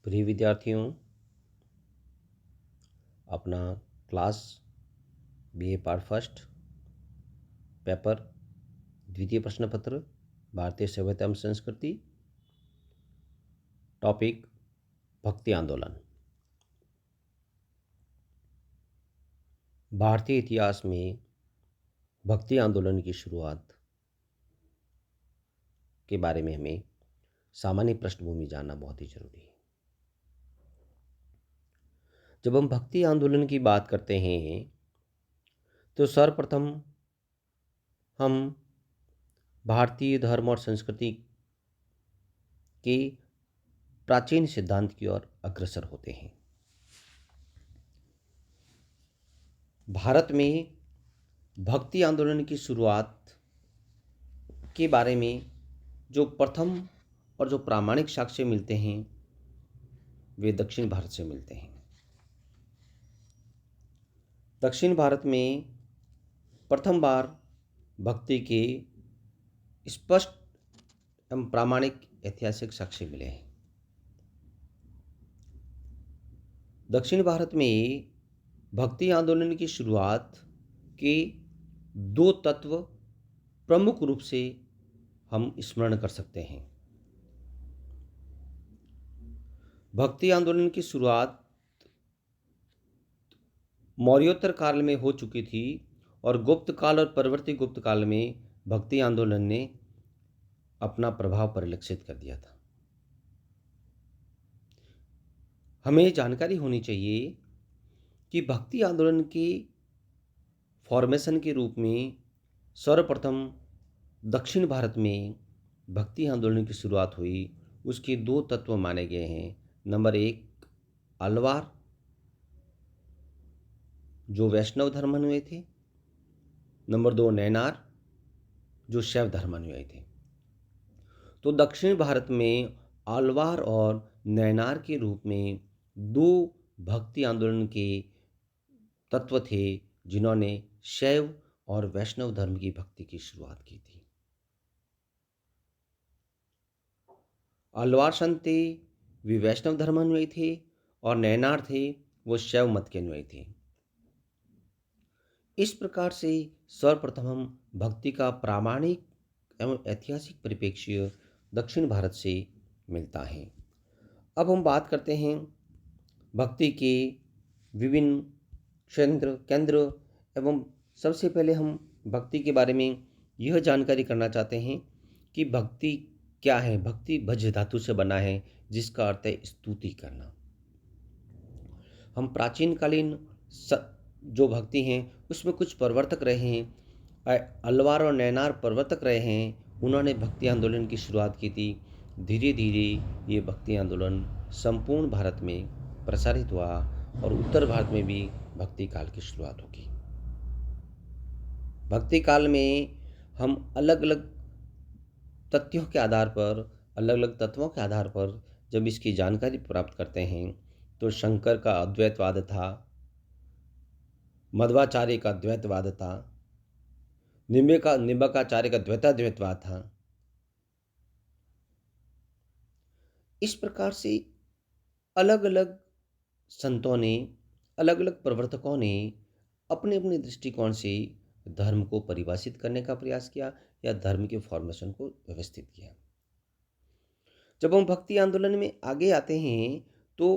प्रिय विद्यार्थियों, अपना class BA part first paper द्वितीय प्रश्न पत्र भारतीय सभ्यता एवं संस्कृति, टॉपिक भक्ति आंदोलन। भारतीय इतिहास में भक्ति आंदोलन की शुरुआत के बारे में हमें सामान्य पृष्ठभूमि जानना बहुत ही जरूरी है। जब हम भक्ति आंदोलन की बात करते हैं तो सर्वप्रथम हम भारतीय धर्म और संस्कृति के प्राचीन सिद्धांत की ओर अग्रसर होते हैं। भारत में भक्ति आंदोलन की शुरुआत के बारे में जो प्रथम और जो प्रामाणिक साक्ष्य मिलते हैं वे दक्षिण भारत से मिलते हैं। दक्षिण भारत में प्रथम बार भक्ति के स्पष्ट एवं प्रामाणिक ऐतिहासिक साक्ष्य मिले हैं। दक्षिण भारत में भक्ति आंदोलन की शुरुआत के दो तत्व प्रमुख रूप से हम स्मरण कर सकते हैं। भक्ति आंदोलन की शुरुआत मौर्योत्तर काल में हो चुकी थी और गुप्त काल और परवर्ती गुप्त काल में भक्ति आंदोलन ने अपना प्रभाव परिलक्षित कर दिया था। हमें जानकारी होनी चाहिए कि भक्ति आंदोलन के फॉर्मेशन के रूप में सर्वप्रथम दक्षिण भारत में भक्ति आंदोलन की शुरुआत हुई। उसके दो तत्व माने गए हैं। नंबर एक, अलवार जो वैष्णव धर्मानुयायी थे। नंबर दो, नैनार जो शैव धर्मानुयायी थे। तो दक्षिण भारत में अलवार और नैनार के रूप में दो भक्ति आंदोलन के तत्व थे जिन्होंने शैव और वैष्णव धर्म की भक्ति की शुरुआत की थी। अलवार संत थे, वे वैष्णव धर्मानुयायी थे और नैनार थे, वो शैव मत के अनुयायी थे। इस प्रकार से सर्वप्रथम हम भक्ति का प्रामाणिक एवं ऐतिहासिक परिप्रेक्ष्य दक्षिण भारत से मिलता है। अब हम बात करते हैं भक्ति के विभिन्न केंद्र एवं सबसे पहले हम भक्ति के बारे में यह जानकारी करना चाहते हैं कि भक्ति क्या है। भक्ति भज धातु से बना है जिसका अर्थ है स्तुति करना। हम प्राचीन कालीन जो भक्ति हैं उसमें कुछ प्रवर्तक रहे हैं। अलवार और नैनार प्रवर्तक रहे हैं। उन्होंने भक्ति आंदोलन की शुरुआत की थी। धीरे धीरे ये भक्ति आंदोलन संपूर्ण भारत में प्रसारित हुआ और उत्तर भारत में भी भक्ति काल की शुरुआत होगी। भक्ति काल में हम अलग अलग तथ्यों के आधार पर, अलग अलग तत्वों के आधार पर जब इसकी जानकारी प्राप्त करते हैं तो शंकर का अद्वैतवाद था, मध्वाचार्य का द्वैतवाद था, निम्बकाचार्य का द्वैताद्वैतवाद था। इस प्रकार से अलग अलग संतों ने, अलग अलग प्रवर्तकों ने अपने अपने दृष्टिकोण से धर्म को परिभाषित करने का प्रयास किया या धर्म के फॉर्मेशन को व्यवस्थित किया। जब हम भक्ति आंदोलन में आगे आते हैं तो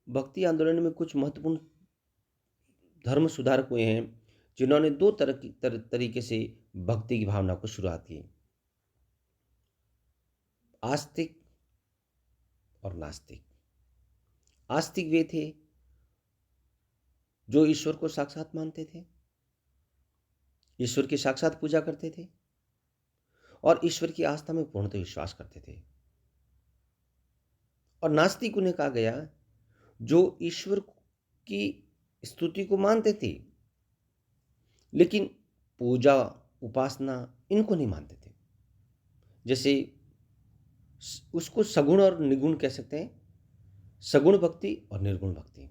भक्ति आंदोलन में कुछ महत्वपूर्ण धर्म सुधारक हुए हैं जिन्होंने दो तरीके से भक्ति की भावना को शुरुआत की, आस्तिक और नास्तिक। आस्तिक वे थे जो ईश्वर को साक्षात मानते थे, ईश्वर की साक्षात पूजा करते थे और ईश्वर की आस्था में पूर्णतः विश्वास करते थे। और नास्तिक उन्हें कहा गया जो ईश्वर की स्तुति को मानते थे लेकिन पूजा, उपासना इनको नहीं मानते थे। जैसे उसको सगुण और निर्गुण कह सकते हैं, सगुण भक्ति और निर्गुण भक्ति।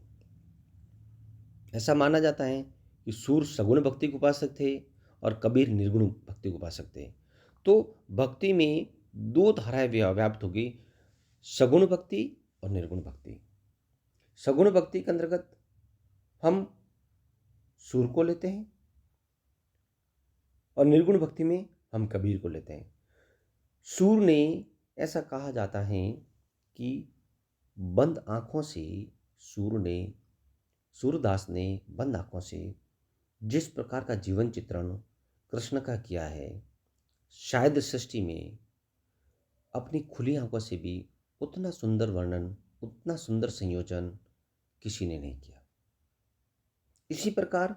ऐसा माना जाता है कि सूर सगुण भक्ति को उपासक थे और कबीर निर्गुण भक्ति को उपासक थे। तो भक्ति में दो धाराएं व्याप्त होगी, सगुण भक्ति और निर्गुण भक्ति। सगुण भक्ति के अंतर्गत हम सूर को लेते हैं और निर्गुण भक्ति में हम कबीर को लेते हैं। सूर ने, ऐसा कहा जाता है कि बंद आँखों से सूरदास ने बंद आँखों से जिस प्रकार का जीवन चित्रण कृष्ण का किया है, शायद सृष्टि में अपनी खुली आँखों से भी उतना सुंदर वर्णन, उतना सुंदर संयोजन किसी ने नहीं किया। इसी प्रकार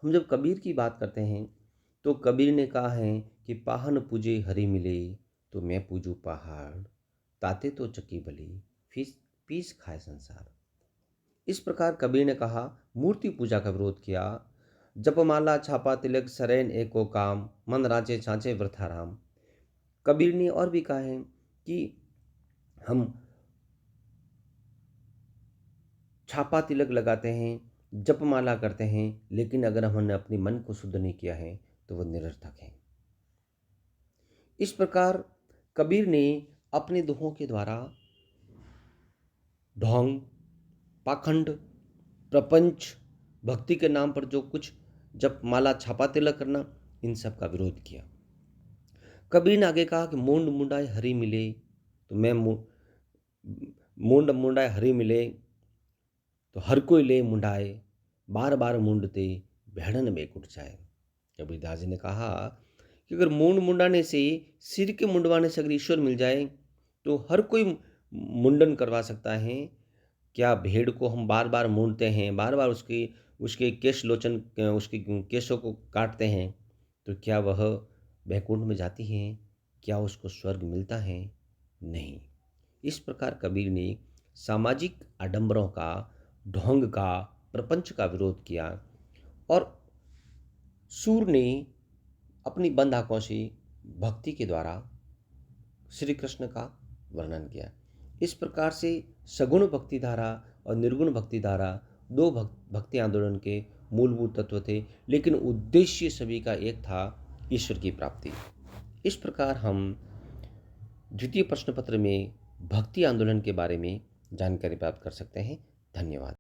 हम जब कबीर की बात करते हैं तो कबीर ने कहा है कि पाहन पूजे हरि मिले तो मैं पूजू पहाड़, ताते तो चकी भली पीस खाए संसार। इस प्रकार कबीर ने कहा, मूर्ति पूजा का विरोध किया। जपमाला छापा तिलक सरैन एको काम, मन राचे छाँचे वृथा राम। कबीर ने और भी कहा है कि हम छापा तिलक लगाते हैं, जपमाला करते हैं, लेकिन अगर हमने अपने मन को शुद्ध नहीं किया है तो वह निरर्थक है। इस प्रकार कबीर ने अपने दोहों के द्वारा ढोंग, पाखंड, प्रपंच, भक्ति के नाम पर जो कुछ जपमाला छापा तिलक करना, इन सब का विरोध किया। कबीर ने आगे कहा कि मूंड मुंडाए हरि मिले तो मैं मूंड मुंडाए हरि मिले तो हर कोई ले मुंडाए, बार बार मूंडते भेड़न में कुट जाए। कबीरदास जी ने कहा कि अगर मूंड मुंडाने से, सिर के मुंडवाने से अगर ईश्वर मिल जाए तो हर कोई मुंडन करवा सकता है। क्या भेड़ को हम बार बार मूंडते हैं, बार बार उसके केश लोचन, उसके केशों को काटते हैं, तो क्या वह बैकुंठ में जाती है? क्या उसको स्वर्ग मिलता है? नहीं। इस प्रकार कबीर ने सामाजिक आडंबरों का, ढोंग का, प्रपंच का विरोध किया और सूर ने अपनी बंद आँखों से भक्ति के द्वारा श्री कृष्ण का वर्णन किया। इस प्रकार से सगुण भक्ति धारा और निर्गुण भक्ति धारा दो भक्ति आंदोलन के मूलभूत तत्व थे, लेकिन उद्देश्य सभी का एक था, ईश्वर की प्राप्ति। इस प्रकार हम द्वितीय प्रश्न पत्र में भक्ति आंदोलन के बारे में जानकारी प्राप्त कर सकते हैं। धन्यवाद।